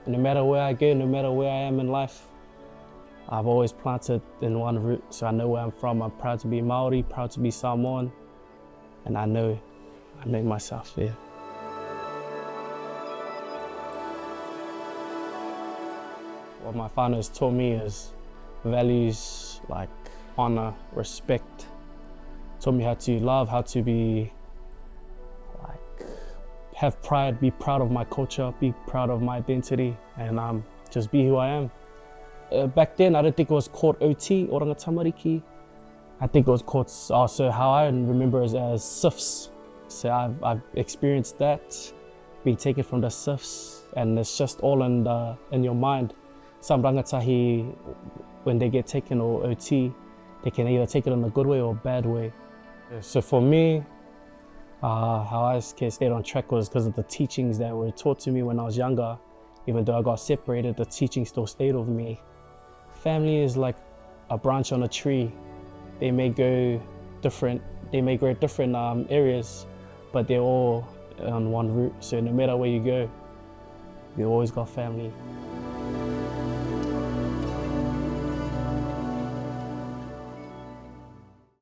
No matter where I go, no matter where I am in life, I've always planted in one root, so I know where I'm from. I'm proud to be Maori, proud to be Samoan, and I know myself, yeah. What my whānau has taught me is values like honor, respect. Taught me how to love, how to be have pride, be proud of my culture, be proud of my identity, and just be who I am. Back then, I don't think it was called OT, Oranga Tamariki. I think it was called, so how I remember it as SIFs. So I've experienced that, being taken from the SIFs, and it's just all in your mind. Some rangatahi, when they get taken or OT, they can either take it in a good way or a bad way. So for me, how I stayed on track was because of the teachings that were taught to me when I was younger. Even though I got separated, the teaching still stayed with me. Family is like a branch on a tree. They may grow different areas, but they're all on one root. So no matter where you go, you always got family.